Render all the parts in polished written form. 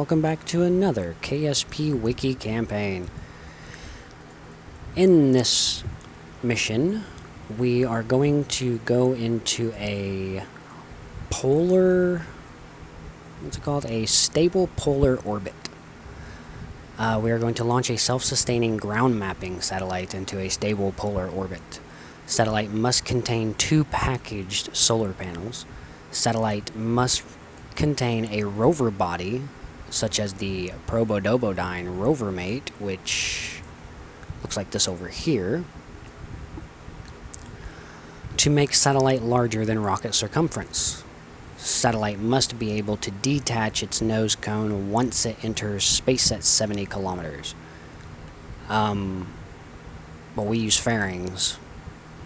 welcome back to another KSP Wiki campaign. In this mission, we are going to go into a polar, what's it called? A stable polar orbit. We are going to launch a self-sustaining ground mapping satellite into a stable polar orbit. Satellite must contain 2 packaged solar panels. Satellite must contain a rover body, such as the Probodobodyne rover mate, which looks like this over here, to make satellite larger than rocket circumference. Satellite must be able to detach its nose cone once it enters space at 70 kilometers. But we use fairings,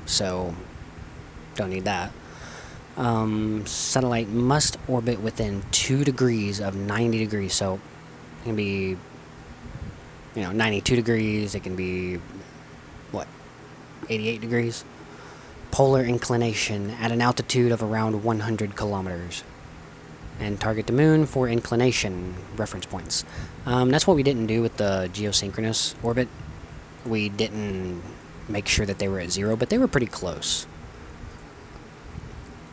so don't need that. Satellite must orbit within 2 degrees of 90 degrees, so it can be, 92 degrees, it can be, 88 degrees? Polar inclination at an altitude of around 100 kilometers. And target the moon for inclination reference points. That's what we didn't do with the geosynchronous orbit. We didn't make sure that they were at 0, but they were pretty close.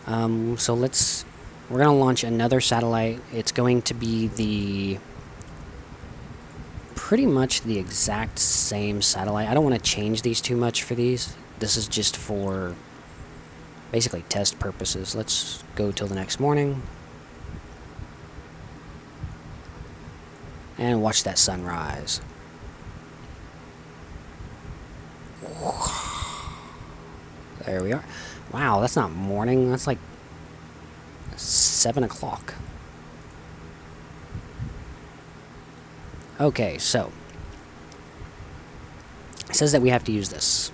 So we're going to launch another satellite. It's going to be pretty much the exact same satellite. I don't want to change these too much for these. This is just for basically test purposes. Let's go till the next morning and watch that sunrise. There we are. Wow, that's not morning. That's like 7 o'clock. Okay, so it says that we have to use this.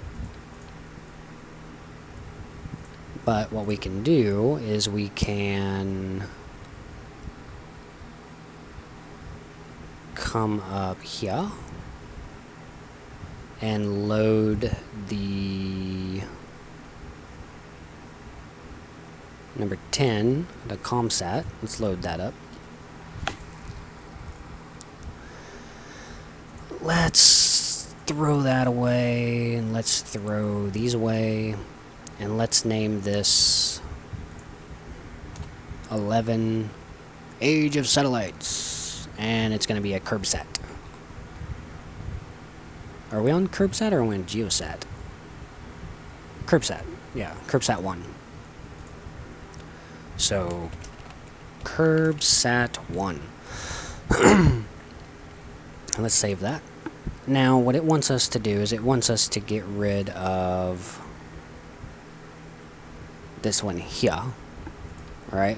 But what we can do is we can come up here and load the number 10, the ComSat. Let's load that up. Let's throw that away, and let's throw these away, and let's name this 11 Age of Satellites, and it's going to be a KerbSat. Are we on KerbSat or are we on GeoSat? KerbSat, yeah, KerbSat1. So, KerbSat1. Let's save that. Now, what it wants us to do is it wants us to get rid of this one here, right?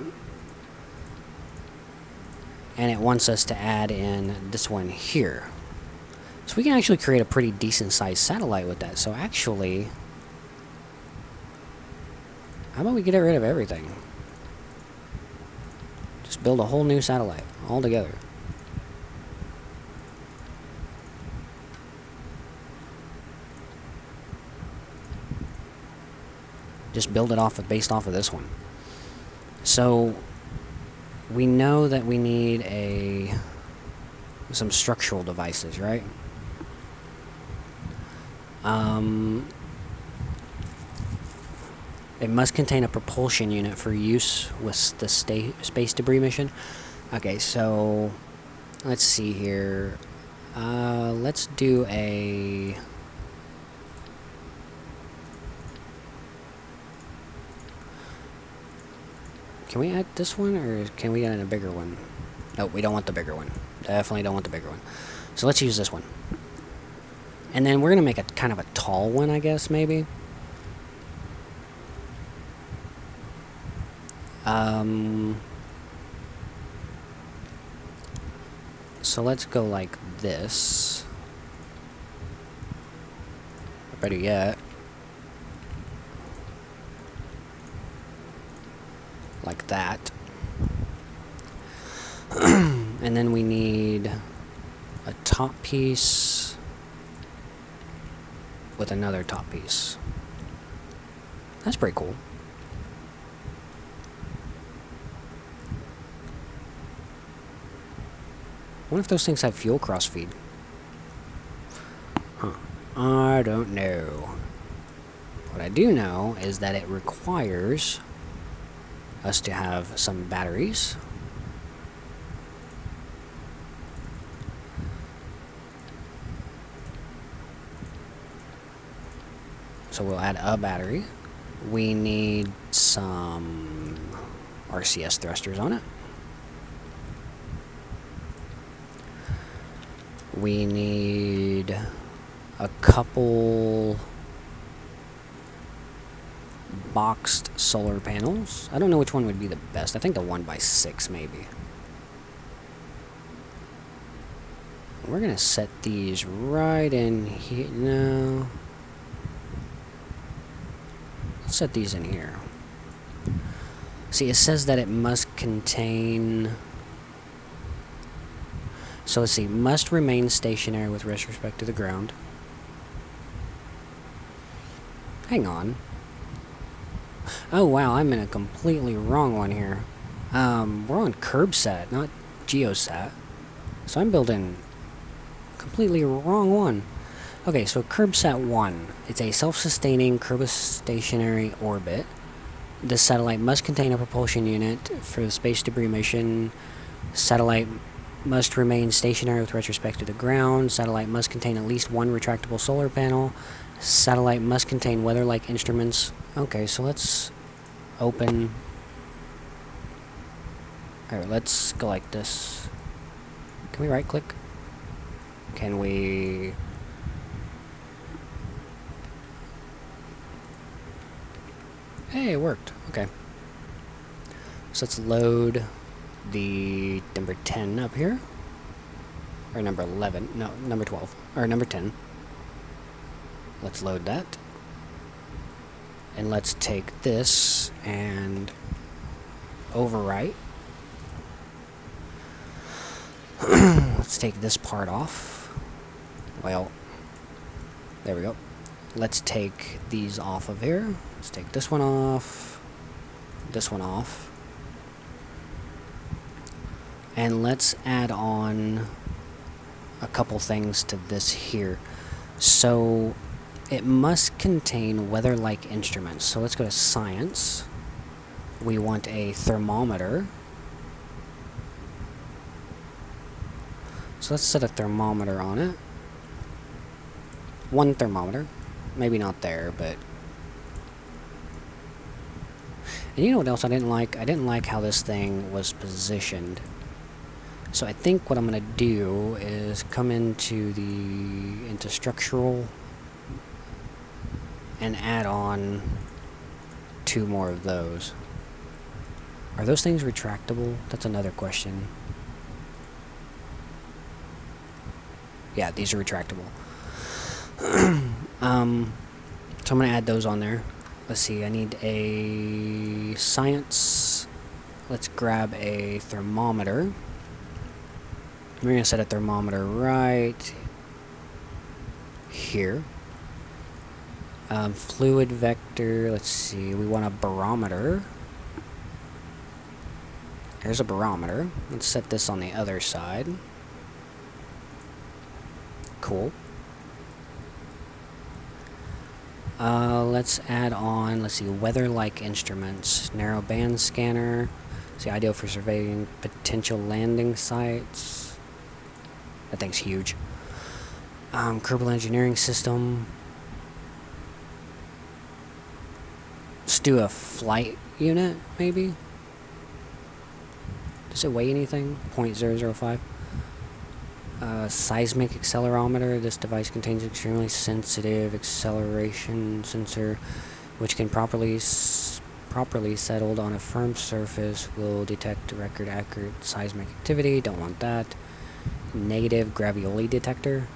And it wants us to add in this one here. So we can actually create a pretty decent sized satellite with that. So actually, how about we get rid of everything? Just build a whole new satellite altogether. Just build it based off of this one. So we know that we need some structural devices, right? It must contain a propulsion unit for use with the space debris mission. Okay, so let's see here. Let's do a... Can we add this one, or can we add a bigger one? No, we don't want the bigger one. Definitely don't want the bigger one. So let's use this one. And then we're going to make a kind of a tall one, I guess, maybe. So let's go like this. Better yet, like that. And then we need a top piece with another top piece. That's pretty cool. wonder if those things have fuel cross-feed. Huh. I don't know. What I do know is that it requires us to have some batteries. So we'll add a battery. We need some RCS thrusters on it. We need a couple boxed solar panels. I don't know which one would be the best. I think the 1x6 maybe. We're gonna set these right in here. No. Let's set these in here. See, it says that it must contain... So let's see, must remain stationary with respect to the ground. Hang on. Oh wow, I'm in a completely wrong one here. We're on KerbSat, not GeoSat. So I'm building completely wrong one. Okay, so KerbSat1. It's a self-sustaining Kerbstationary orbit. The satellite must contain a propulsion unit for the space debris mission. Satellite must remain stationary with respect to the ground. Satellite must contain at least one retractable solar panel. Satellite must contain weather-like instruments. Okay, so let's open... Alright, let's go like this. Can we right-click? Can we... Hey, it worked. Okay. So let's load the number 10 up here. Or number 11. No, number 12. Or number 10. Let's load that. And let's take this and overwrite. Let's take this part off. Well, there we go. Let's take these off of here. Let's take this one off. This one off. And let's add on a couple things to this here. So it must contain weather-like instruments. So let's go to science. We want a thermometer. So let's set a thermometer on it. One thermometer. Maybe not there, but... And you know what else I didn't like? I didn't like how this thing was positioned. So I think what I'm going to do is come into structural and add on 2 more of those. Are those things retractable? That's another question. Yeah, these are retractable. So I'm going to add those on there. Let's see, I need a science. Let's grab a thermometer. We're going to set a thermometer right here. Fluid vector, let's see, we want a barometer. There's a barometer. Let's set this on the other side. Cool. Let's add on, let's see, weather-like instruments. Narrow band scanner. It's ideal for surveying potential landing sites. That thing's huge. Kerbal engineering system. Let's do a flight unit, maybe? Does it weigh anything? 0.005. Seismic accelerometer. This device contains extremely sensitive acceleration sensor, which can properly settled on a firm surface will detect record accurate seismic activity. Don't want that. Negative gravioli detector.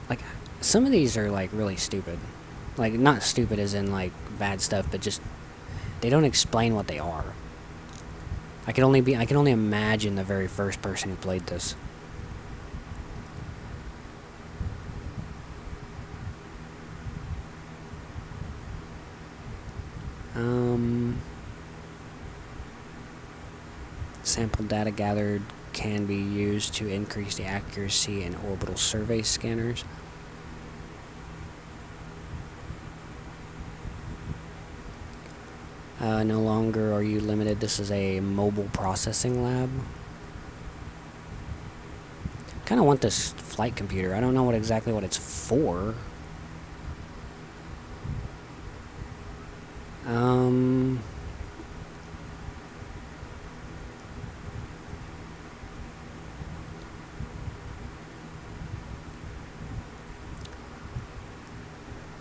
Like, some of these are like really stupid. Like, not stupid as in like bad stuff, but just they don't explain what they are. I can only imagine the very first person who played this. Sample data gathered can be used to increase the accuracy in orbital survey scanners. No longer are you limited. This is a mobile processing lab. Kind of want this flight computer. I don't know exactly what it's for.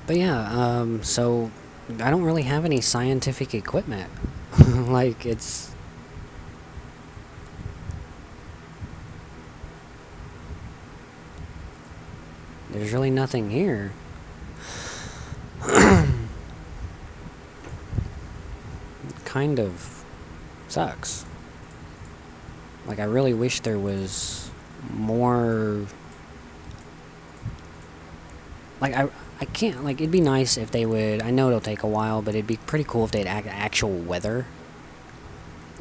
But yeah, so I don't really have any scientific equipment. Like, it's... There's really nothing here. Kind of sucks. Like, I really wish there was more... Like, I can't, like, it'd be nice if they would, I know it'll take a while, but it'd be pretty cool if they'd actual weather.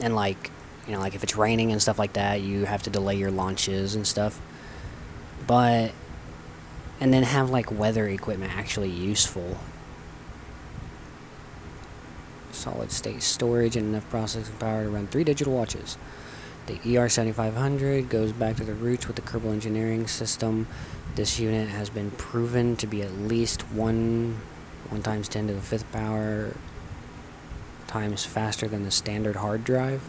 And, like, you know, like, if it's raining and stuff like that, you have to delay your launches and stuff. But, and then have, like, weather equipment actually useful. Solid state storage and enough processing power to run 3 digital watches. The ER7500 goes back to the roots with the Kerbal engineering system. This unit has been proven to be at least 1 times 10 to the 5th power times faster than the standard hard drive.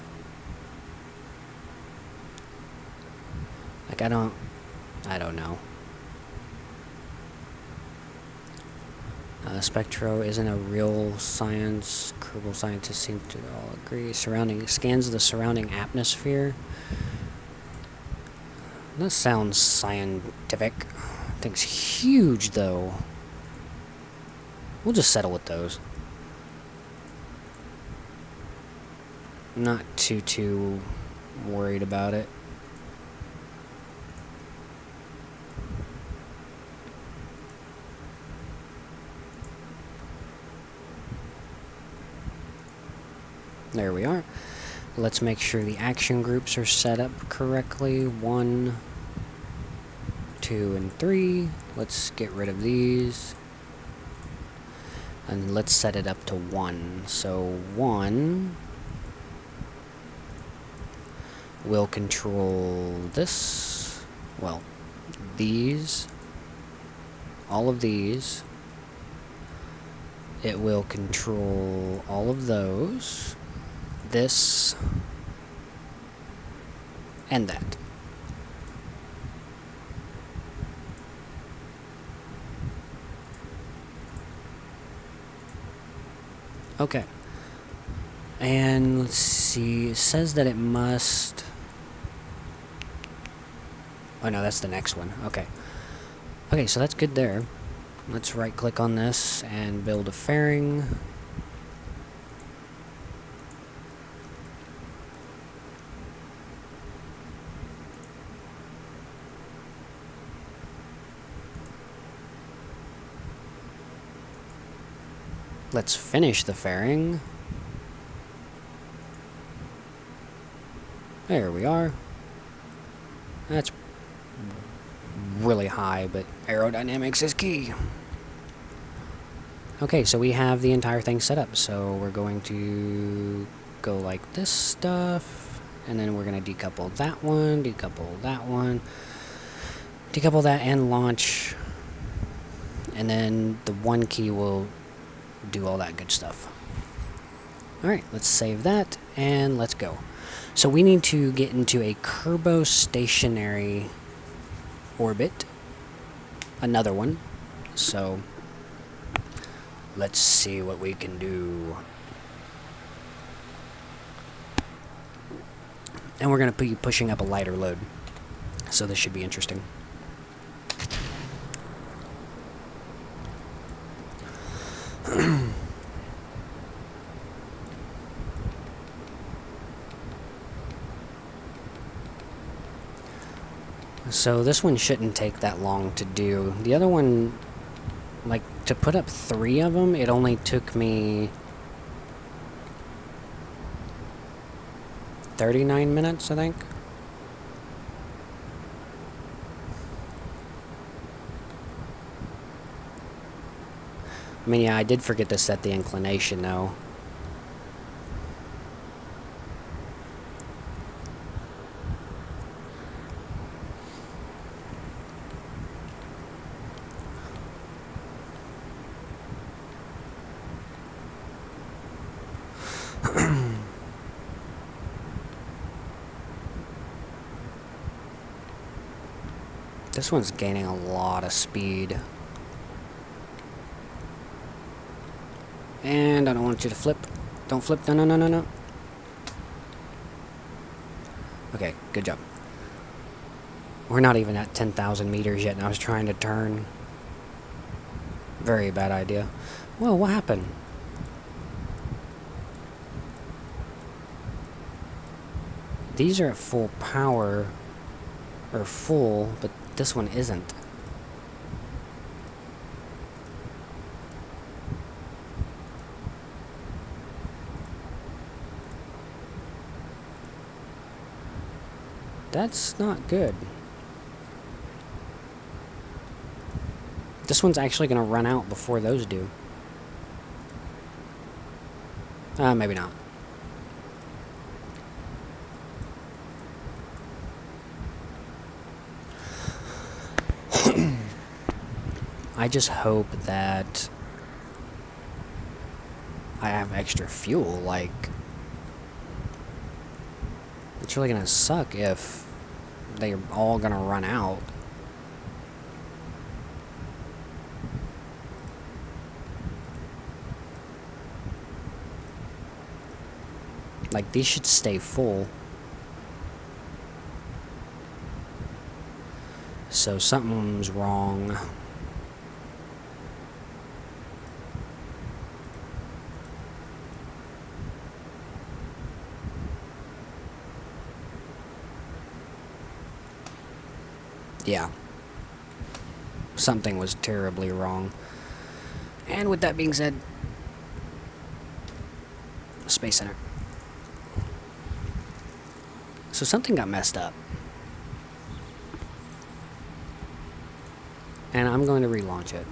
Like, I don't know. Spectro isn't a real science. Kerbal scientists seem to all agree. Scans of the surrounding atmosphere. That sounds scientific. Thing's huge, though. We'll just settle with those. I'm not too worried about it. There we are. Let's make sure the action groups are set up correctly. 1, 2, and 3. Let's get rid of these. And let's set it up to 1. So 1 will control this. Well, these. All of these. It will control all of those. This. And that. Okay. And let's see, it says that it must... Oh no, that's the next one. Okay. Okay, so that's good there. Let's right click on this and build a fairing. Let's finish the fairing. There we are. That's really high, but aerodynamics is key. Okay, so we have the entire thing set up. So we're going to go like this stuff, and then we're going to decouple that one, decouple that one, decouple that, and launch. And then the 1 key will do all that good stuff. Alright, let's save that, and let's go. So we need to get into a kerbostationary orbit. Another one. So let's see what we can do. And we're going to be pushing up a lighter load. So this should be interesting. So this one shouldn't take that long to do. The other one, like, to put up 3 of them, it only took me 39 minutes, I think. I mean, yeah, I did forget to set the inclination, though. This one's gaining a lot of speed. And I don't want you to flip. Don't flip. No, no, no, no, no. Okay, good job. We're not even at 10,000 meters yet, and I was trying to turn. Very bad idea. Whoa, what happened? These are at full power, or full, but this one isn't. That's not good. This one's actually going to run out before those do. Maybe not. I just hope that I have extra fuel. Like, it's really gonna suck if they're all gonna run out. Like, these should stay full. So something's wrong. Yeah. Something was terribly wrong. And with that being said, Space Center. So something got messed up. And I'm going to relaunch it.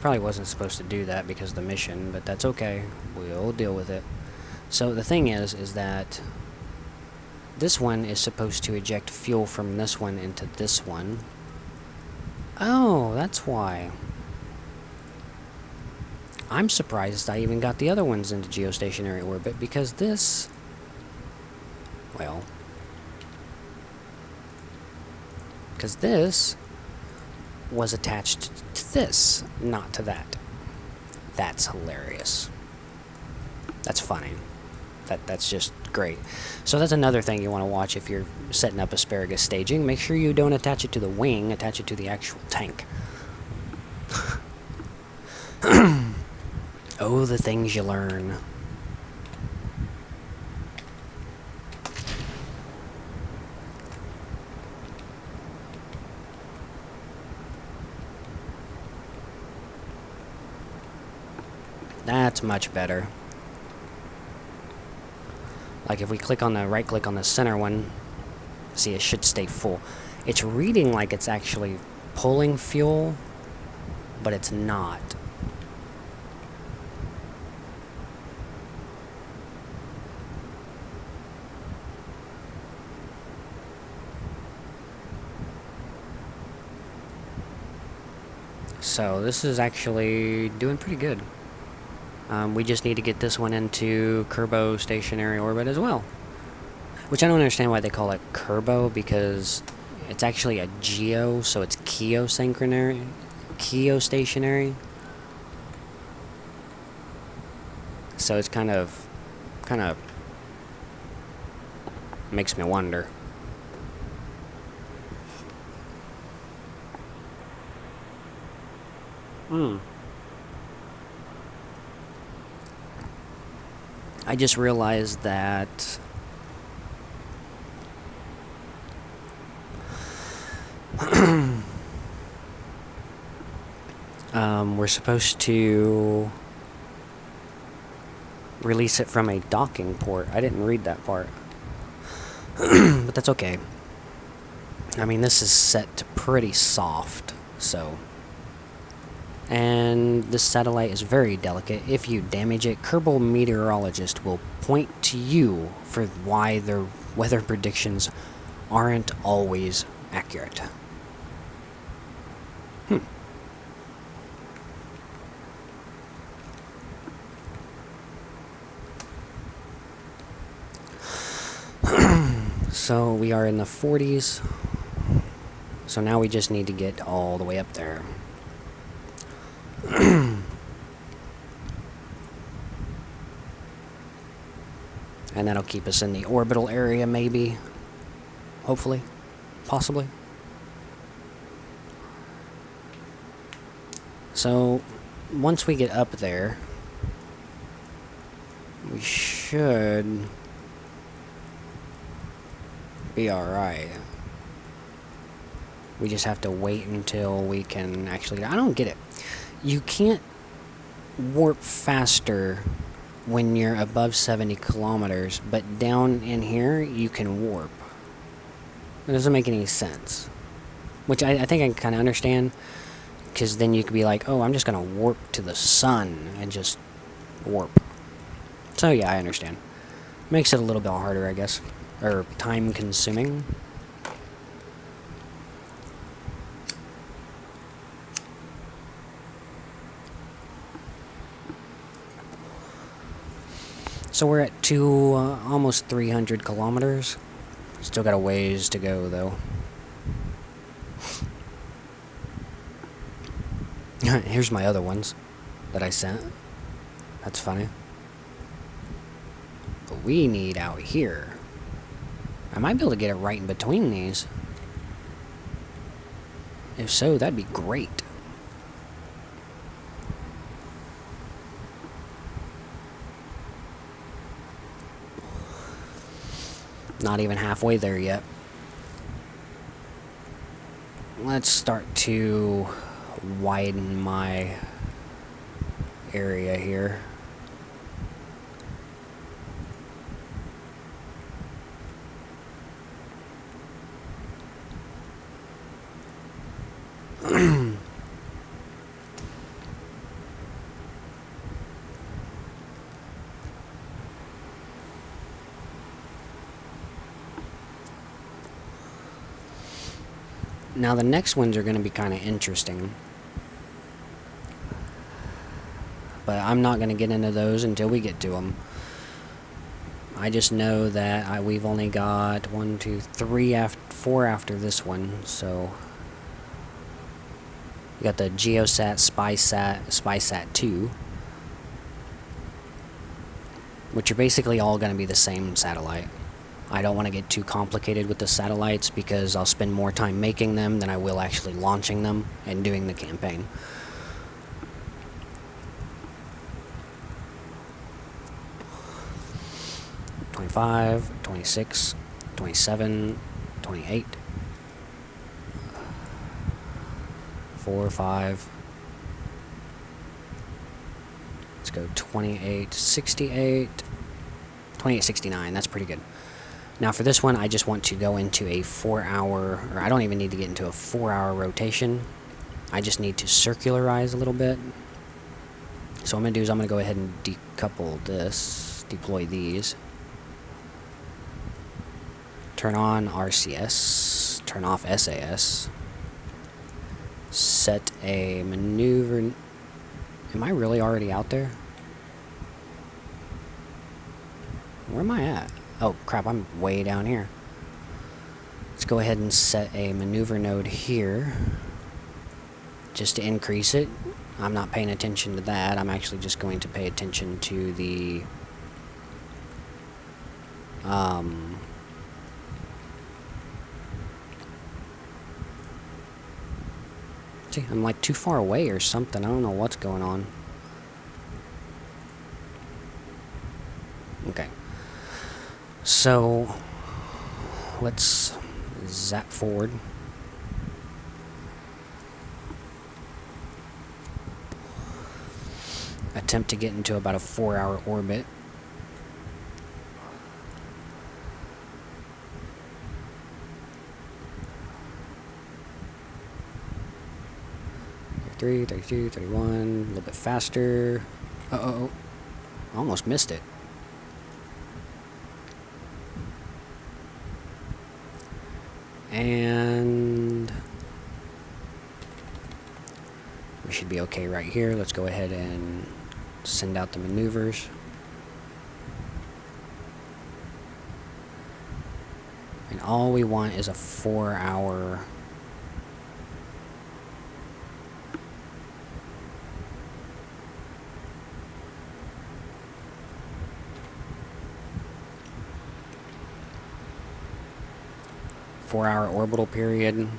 Probably wasn't supposed to do that because of the mission, but that's okay. We'll deal with it. So the thing is that this one is supposed to eject fuel from this one into this one. Oh, that's why. I'm surprised I even got the other ones into geostationary orbit, because this... Well... Because this was attached to this, not to that. That's hilarious. That's funny. That's just great. So that's another thing you want to watch if you're setting up asparagus staging. Make sure you don't attach it to the wing, attach it to the actual tank. Oh, the things you learn. That's much better. Like if we click on the right click on the center one, see, it should stay full. It's reading like it's actually pulling fuel, but it's not. So this is actually doing pretty good. We just need to get this one into KerbSat orbit as well. Which I don't understand why they call it Kerbo, because it's actually a geo, so it's geostationary. So it's kind of makes me wonder. I just realized that we're supposed to release it from a docking port. I didn't read that part. But that's okay. I mean, this is set to pretty soft, So, and this satellite is very delicate. If you damage it, Kerbal Meteorologist will point to you for why their weather predictions aren't always accurate. So we are in the 40s. So now we just need to get all the way up there. And that'll keep us in the orbital area, maybe. Hopefully. Possibly. So, once we get up there, we should be alright. We just have to wait until we can actually... I don't get it. You can't warp faster when you're above 70 kilometers, but down in here, you can warp. It doesn't make any sense. Which I think I kind of understand, because then you could be like, oh, I'm just going to warp to the sun and just warp. So yeah, I understand. Makes it a little bit harder, I guess. Or time-consuming. So we're at almost 300 kilometers. Still got a ways to go, though. Here's my other ones that I sent. That's funny. But we need out here. I might be able to get it right in between these. If so, that'd be great. Not even halfway there yet. Let's start to widen my area here. Now the next ones are going to be kind of interesting. But I'm not going to get into those until we get to them. I just know that we've only got 1, 2, 3, 4 after this one, so... We got the GeoSat, SpySat 2. Which are basically all going to be the same satellite. I don't want to get too complicated with the satellites because I'll spend more time making them than I will actually launching them and doing the campaign. $25, $26, $27, $28, $4, $5. Let's go $28, $68, $28, $69. That's pretty good. Now for this one, I just want to go into a 4-hour, or I don't even need to get into a 4-hour rotation. I just need to circularize a little bit. So what I'm going to do is I'm going to go ahead and decouple this, deploy these. Turn on RCS, turn off SAS. Set a maneuver. Am I really already out there? Where am I at? Oh, crap, I'm way down here. Let's go ahead and set a maneuver node here. Just to increase it. I'm not paying attention to that. I'm actually just going to pay attention to the... See, I'm like too far away or something. I don't know what's going on. Okay. So, let's zap forward. Attempt to get into about a 4-hour orbit. 33, 32, 31, a little bit faster. Uh-oh, almost missed it. And we should be okay right here. Let's go ahead and send out the maneuvers. And all we want is a 4-hour orbital period.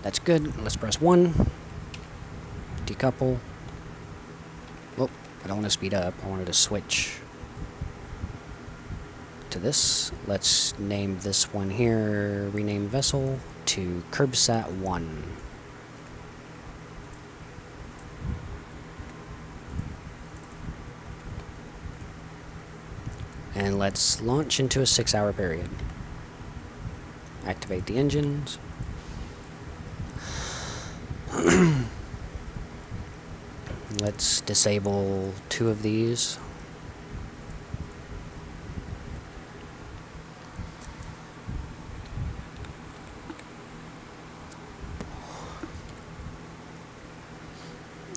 That's good. Let's press 1. Decouple. Oh, I don't want to speed up. I wanted to switch to this. Let's name this one here, rename vessel to KerbSat1. And let's launch into a 6-hour period. Activate the engines. Let's disable 2 of these.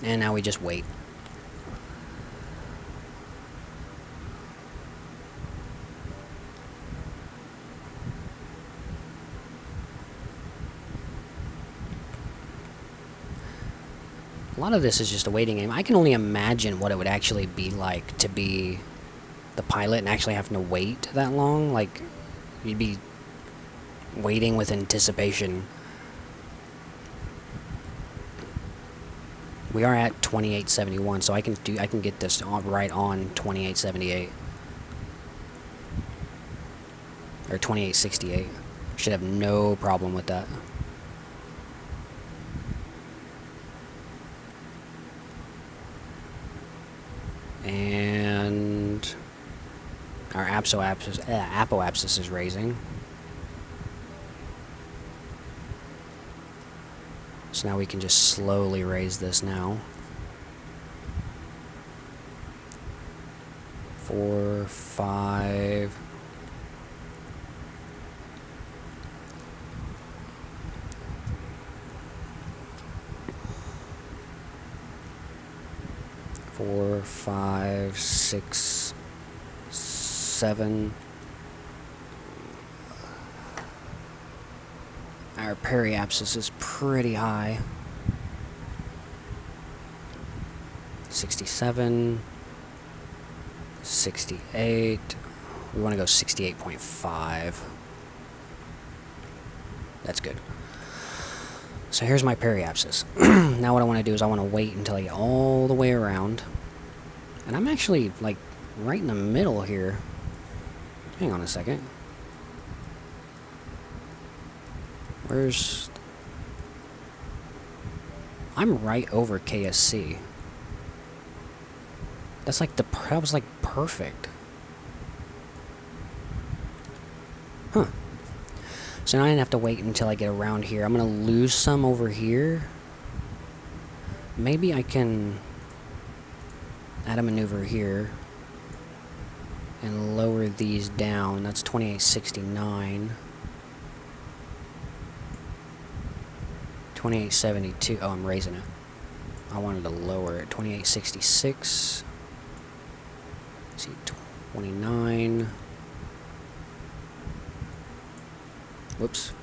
And now we just wait. A lot of this is just a waiting game. I can only imagine what it would actually be like to be the pilot and actually having to wait that long. Like, you'd be waiting with anticipation. We are at 2871, so I can get this right on 2878 or 2868. Should have no problem with that. And our apoapsis is raising. So now we can just slowly raise this now. 4, 5. Four, 5, 6, 7. Our periapsis is pretty high. 67, 68. We want to go 68.5. That's good. So here's my periapsis. Now what I want to do is I want to wait until I get all the way around. And I'm actually, like, right in the middle here. Hang on a second. I'm right over KSC. That's like that was like perfect. Huh. So now I didn't have to wait until I get around here. I'm gonna lose some over here. Maybe I can add a maneuver here and lower these down. That's 2869. 2872. Oh, I'm raising it. I wanted to lower it. 2866. Let's see, 29. Whoops.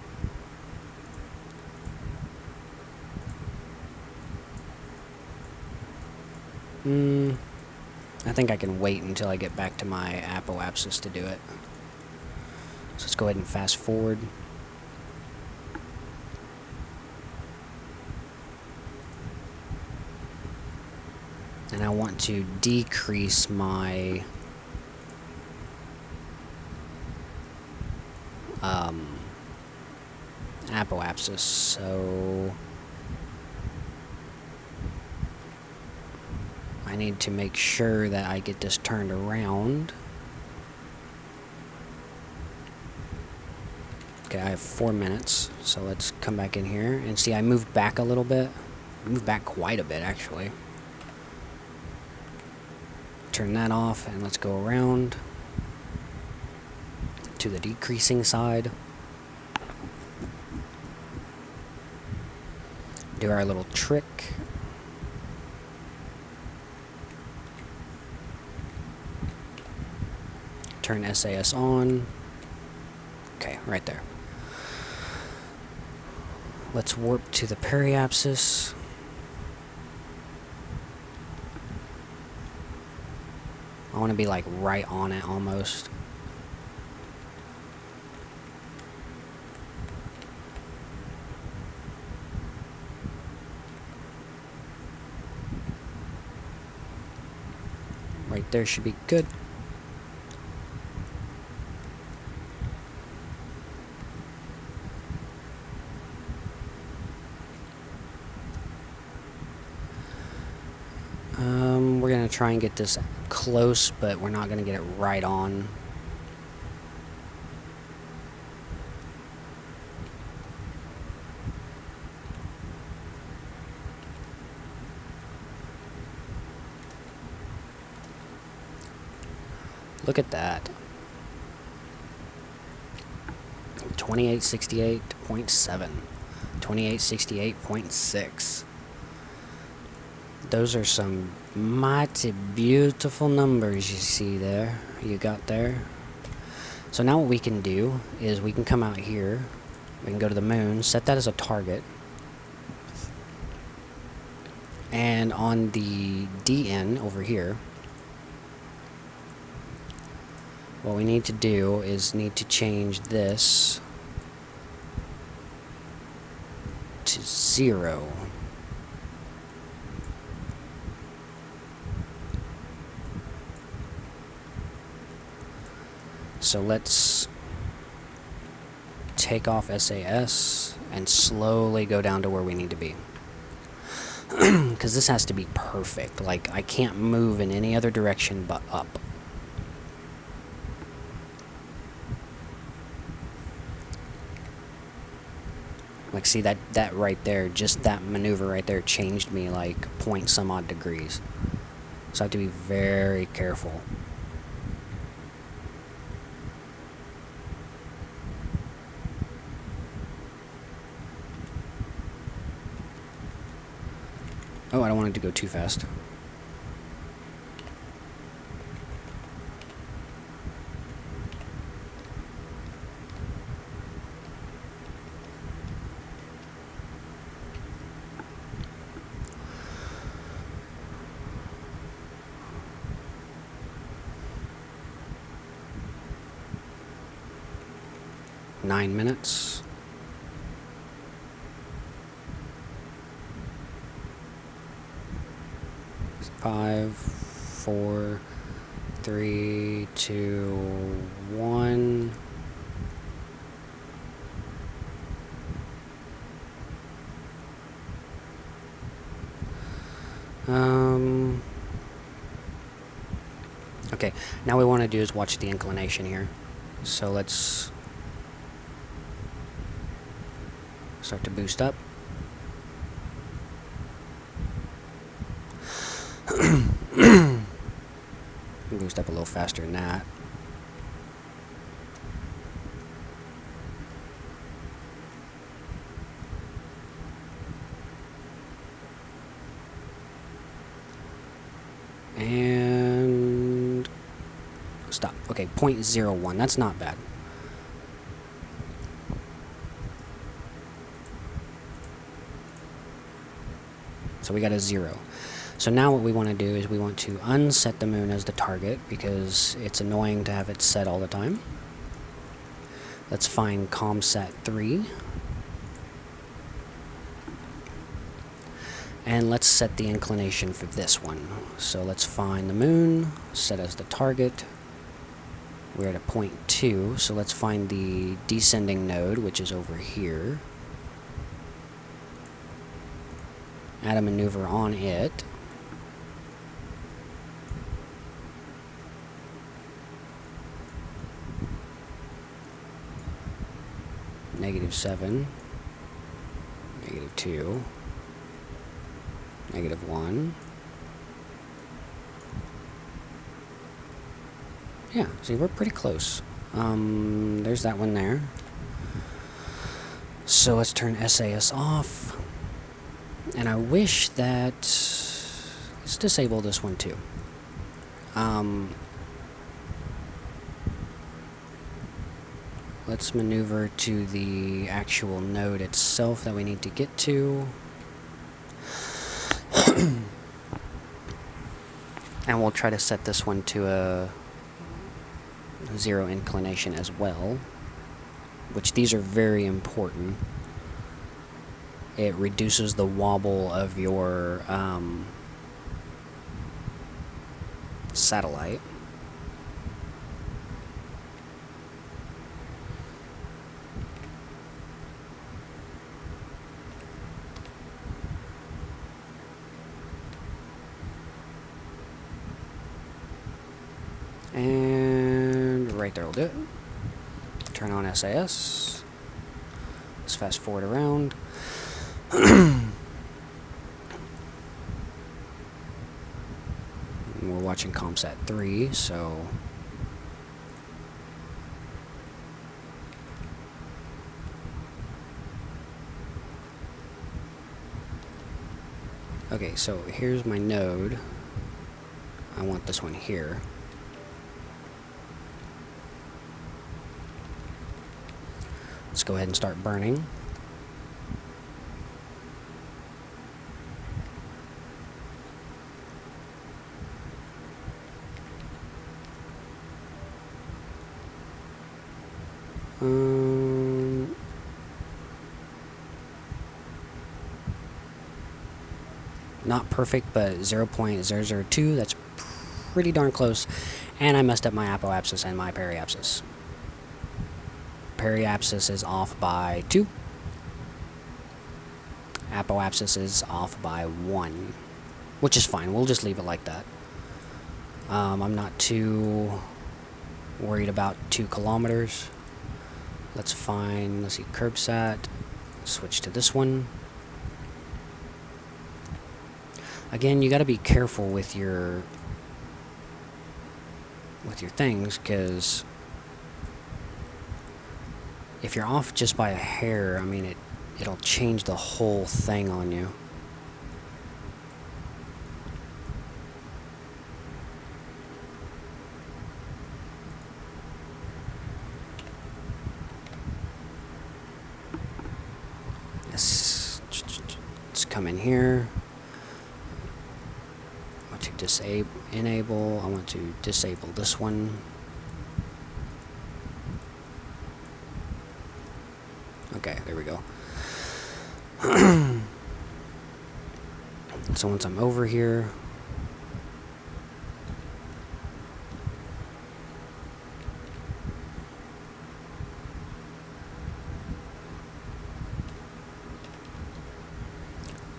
I think I can wait until I get back to my apoapsis to do it. So let's go ahead and fast forward. And I want to decrease my apoapsis, so need to make sure that I get this turned around. Okay, I have 4 minutes, so let's come back in here and see. I moved back a little bit. I moved back quite a bit, actually. Turn that off, and let's go around to the decreasing side. Do our little trick. Turn SAS on. Okay, right there. Let's warp to the periapsis. I want to be like right on it almost. Right there should be good. We're going to try and get this close, but we're not going to get it right on. Look at that. 2868.7. 2868.6. Those are some mighty beautiful numbers you see there. You got there. So now what we can do is we can come out here. We can go to the moon, set that as a target. And on the DN over here, what we need to do is need to change this to 0. So let's take off SAS and slowly go down to where we need to be. Because this has to be perfect. Like, I can't move in any other direction but up. Like, see that right there, just that maneuver right there changed me like point some odd degrees. So I have to be very careful. Oh, I don't want it to go too fast. Nine minutes. Five, 4, 3, 2, 1. Okay, now what we want to do is watch the inclination here. So let's start to boost up. Boost up a little faster than that. And stop. Okay, 0.01. That's not bad. So we got a 0. So now what we want to do is we want to unset the moon as the target because it's annoying to have it set all the time. Let's find ComSat 3. And let's set the inclination for this one. So let's find the moon, set as the target. We're at a 0.2, so let's find the descending node, which is over here. Add a maneuver on it. -7, -2, -1. Yeah, see, we're pretty close. There's that one there. So let's turn SAS off. And I wish that... Let's disable this one too. Let's maneuver to the actual node itself that we need to get to. And we'll try to set this one to a 0 inclination as well, which these are very important. It reduces the wobble of your satellite. And right there will do it. Turn on SAS. Let's fast forward around. We're watching ComSat 3, so... Okay, so here's my node. I want this one here. Let's go ahead and start burning. Not perfect, but 0.002, that's pretty darn close. And I messed up my apoapsis and my periapsis. Periapsis is off by 2. Apoapsis is off by 1, which is fine. We'll just leave it like that. I'm not too worried about 2 kilometers. Let's see, KerbSat. Switch to this one. Again, you got to be careful with your things, because if you're off just by a hair, I mean, it'll change the whole thing on you. Let's come in here. I want to enable. I want to disable this one. Okay, there we go. So once I'm over here,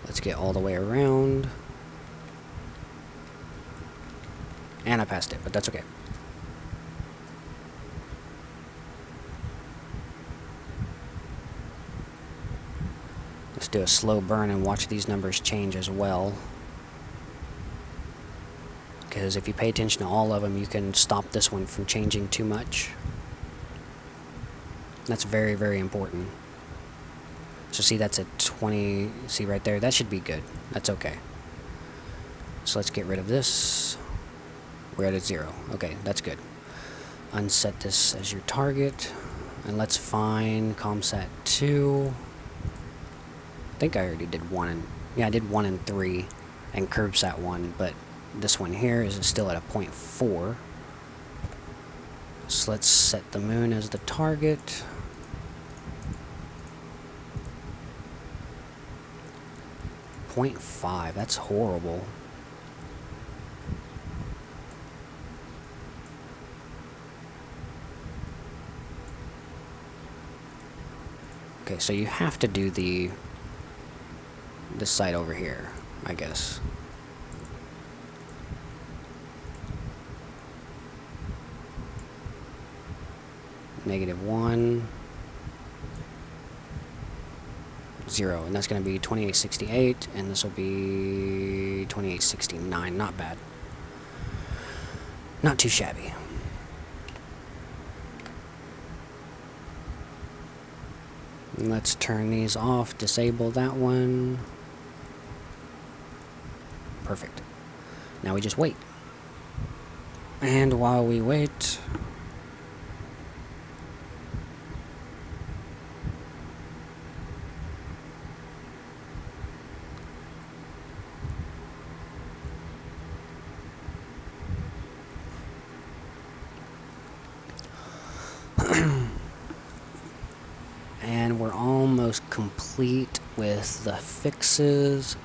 let's get all the way around. And I passed it, but that's okay. Let's do a slow burn and watch these numbers change as well. Because if you pay attention to all of them, you can stop this one from changing too much. That's very, very important. So see, that's at 20. See right there? That should be good. That's okay. So let's get rid of this. We're at 0. Okay, that's good. Unset this as your target. And let's find ComSat 2. I think I already did 1 and... Yeah, I did 1 and 3. And KerbSat1, but this one here is still at a 0.4. So let's set the moon as the target. .5, that's horrible. Okay, so you have to do this side over here, I guess. -1. 0, and that's going to be 2868, and this will be 2869. Not bad. Not too shabby. And let's turn these off, disable that one. Perfect. Now we just wait. And while we wait, and we're almost complete with the fixes.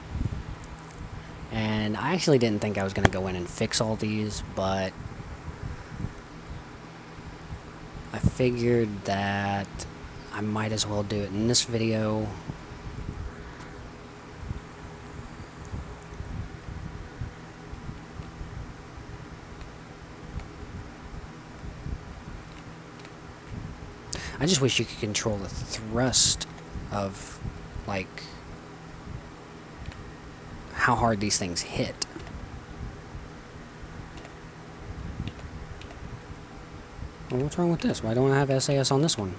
And I actually didn't think I was going to go in and fix all these, but I figured that I might as well do it in this video. I just wish you could control the thrust of, like, how hard these things hit. Well, what's wrong with this? Why don't I have SAS on this one?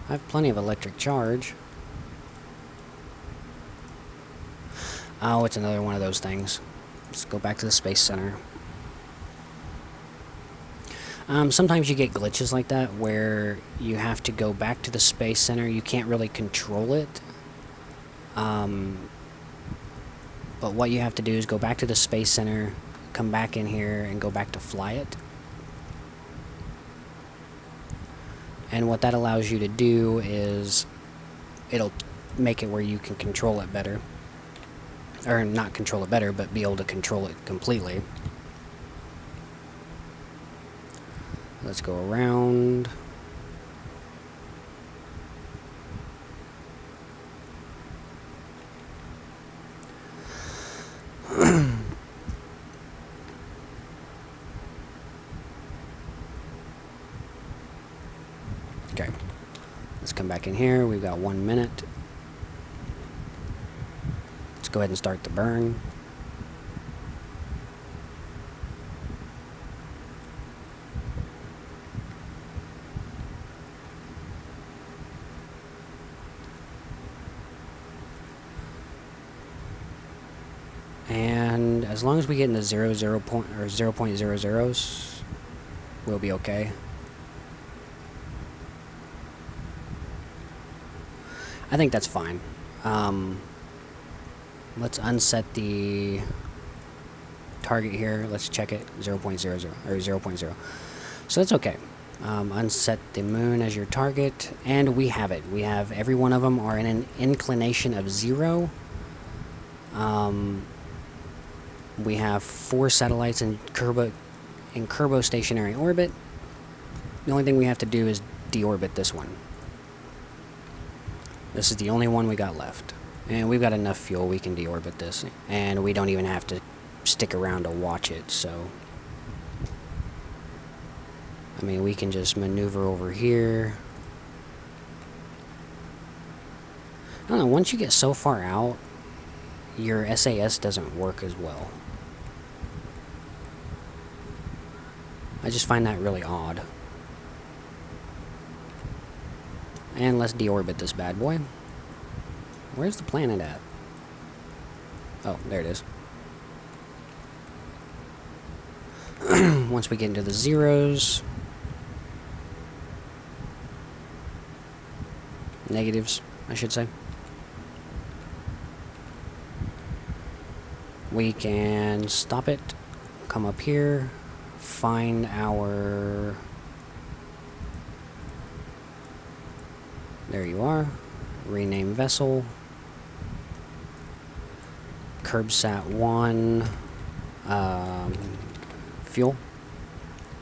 I have plenty of electric charge. Oh, it's another one of those things. Let's go back to the Space Center. Sometimes you get glitches like that where you have to go back to the Space Center. You can't really control it. But what you have to do is go back to the Space Center, come back in here, and go back to fly it. And what that allows you to do is it'll make it where you can control it better. Or not control it better, but be able to control it completely. Let's go around. Okay, let's come back in here. We've got 1 minute. Let's go ahead and start the burn. And as long as we get in the 0.00s, we'll be okay. I think that's fine. Let's unset the target here. Let's check it. 0.00 or 0.0. So that's okay. Unset the moon as your target, and we have it. We have every one of them are in an inclination of 0. We have 4 satellites in kerbostationary orbit. The only thing we have to do is deorbit this one. This is the only one we got left. And we've got enough fuel, we can deorbit this. And we don't even have to stick around to watch it, so... I mean, we can just maneuver over here. I don't know, once you get so far out, your SAS doesn't work as well. I just find that really odd. And let's deorbit this bad boy. Where's the planet at? Oh, there it is. Once we get into the zeros, negatives, I should say, we can stop it, come up here, find our... There you are. Rename vessel. KerbSat1 fuel.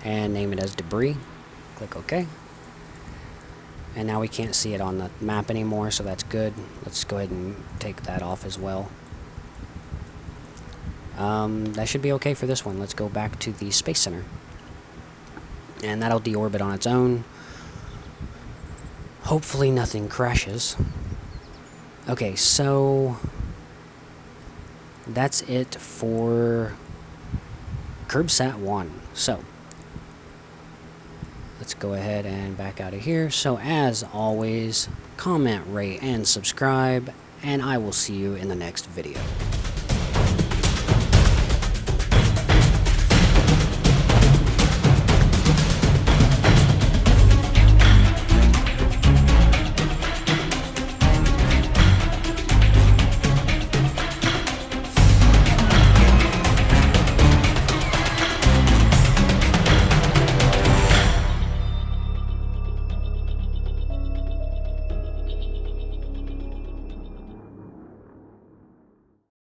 And name it as debris. Click OK. And now we can't see it on the map anymore, so that's good. Let's go ahead and take that off as well. That should be okay for this one. Let's go back to the Space Center. And that'll deorbit on its own. Hopefully nothing crashes. Okay, so that's it for KerbSat1. So let's go ahead and back out of here. So as always, comment, rate, and subscribe, and I will see you in the next video.